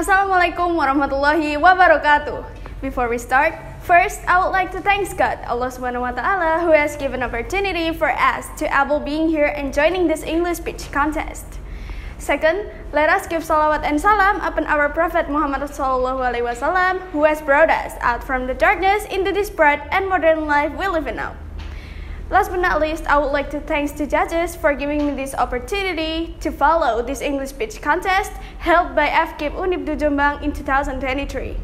Assalamualaikum warahmatullahi wabarakatuh. Before we start, first I would like to thank God, Allah Subhanahu wa Ta'ala, who has given opportunity for us to able being here and joining this English speech contest. Second, let us give salawat and salam upon our Prophet Muhammad Sallallahu Alaihi Wasallam, who has brought us out from the darkness into this bright and modern life we live in now. Last but not least, I would like to thank the judges for giving me this opportunity to follow this English speech contest held by FKIP UNIPDU Jombang in 2023.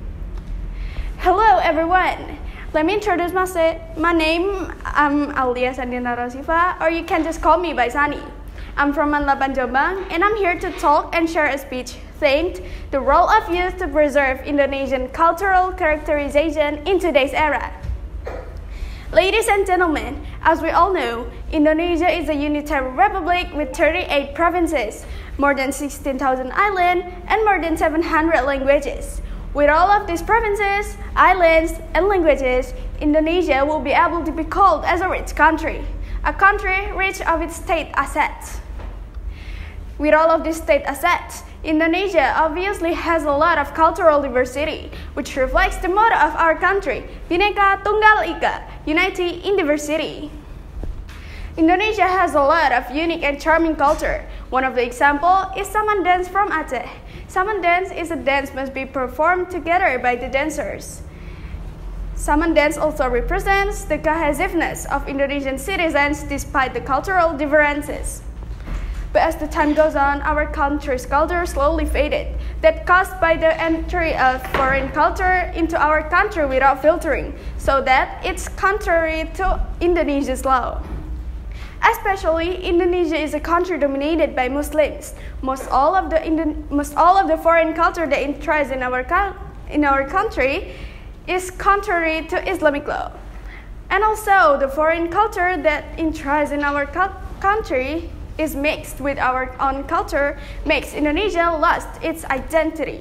Hello everyone, let me introduce myself. My name, I'm Aulia or you can just call me by Sani. I'm from Harapan Jombang and I'm here to talk and share a speech themed the role of youth to preserve Indonesian cultural characterization in today's era. Ladies and gentlemen, as we all know, Indonesia is a unitary republic with 38 provinces, more than 16,000 islands, and more than 700 languages. With all of these provinces, islands, and languages, Indonesia will be able to be called as a rich country, a country rich of its state assets. With all of these state assets, Indonesia obviously has a lot of cultural diversity, which reflects the motto of our country, Bhinneka Tunggal Ika, Unity in Diversity. Indonesia has a lot of unique and charming culture. One of the examples is Saman dance from Aceh. Saman dance is a dance must be performed together by the dancers. Saman dance also represents the cohesiveness of Indonesian citizens despite the cultural differences. But as the time goes on, our country's culture slowly faded. That caused by the entry of foreign culture into our country without filtering, so that it's contrary to Indonesia's law. Especially, Indonesia is a country dominated by Muslims. Most all of the foreign culture that enters in our country is contrary to Islamic law. And also, the foreign culture that enters in our country is mixed with our own culture, makes Indonesia lost its identity.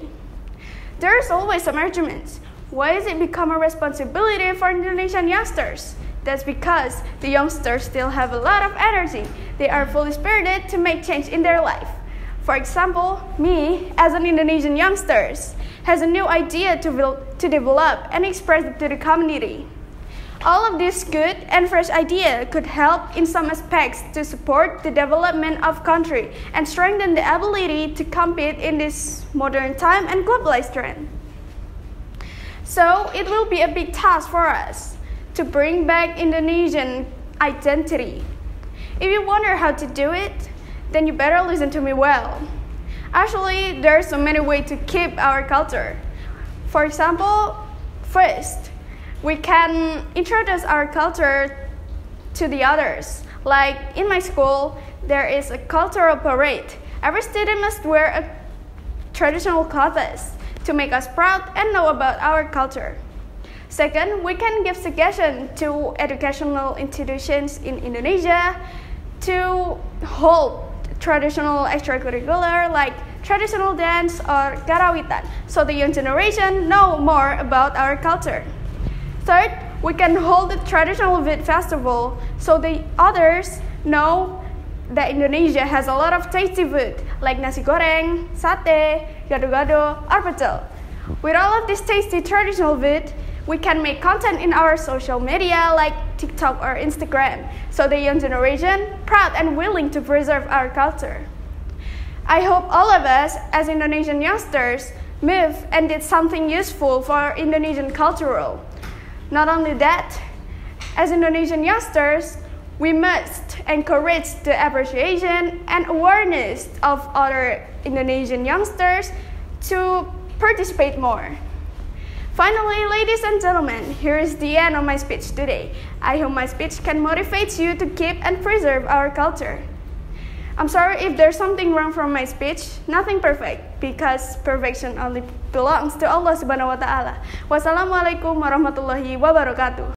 There is always some arguments. Why has it become a responsibility for Indonesian youngsters? That's because the youngsters still have a lot of energy. They are fully spirited to make change in their life. For example, me, as an Indonesian youngster, has a new idea to develop and express it to the community. All of this good and fresh idea could help in some aspects to support the development of country and strengthen the ability to compete in this modern time and globalized trend. So it will be a big task for us to bring back Indonesian identity. If you wonder how to do it, then you better listen to me well. Actually, there are so many ways to keep our culture. For example, first, we can introduce our culture to the others. Like in my school, there is a cultural parade. Every student must wear a traditional clothes to make us proud and know about our culture. Second, we can give suggestions to educational institutions in Indonesia to hold traditional extracurricular like traditional dance or karawitan, so the young generation know more about our culture. Third, we can hold a traditional food festival so the others know that Indonesia has a lot of tasty food like nasi goreng, sate, gado-gado, or pecel. With all of this tasty traditional food, we can make content in our social media like TikTok or Instagram so the young generation proud and willing to preserve our culture. I hope all of us as Indonesian youngsters move and did something useful for Indonesian cultural. Not only that, as Indonesian youngsters, we must encourage the appreciation and awareness of other Indonesian youngsters to participate more. Finally, ladies and gentlemen, here is the end of my speech today. I hope my speech can motivate you to keep and preserve our culture. I'm sorry if there's something wrong from my speech. Nothing perfect, because perfection only belongs to Allah Subhanahu wa Ta'ala. Wassalamualaikum warahmatullahi wabarakatuh.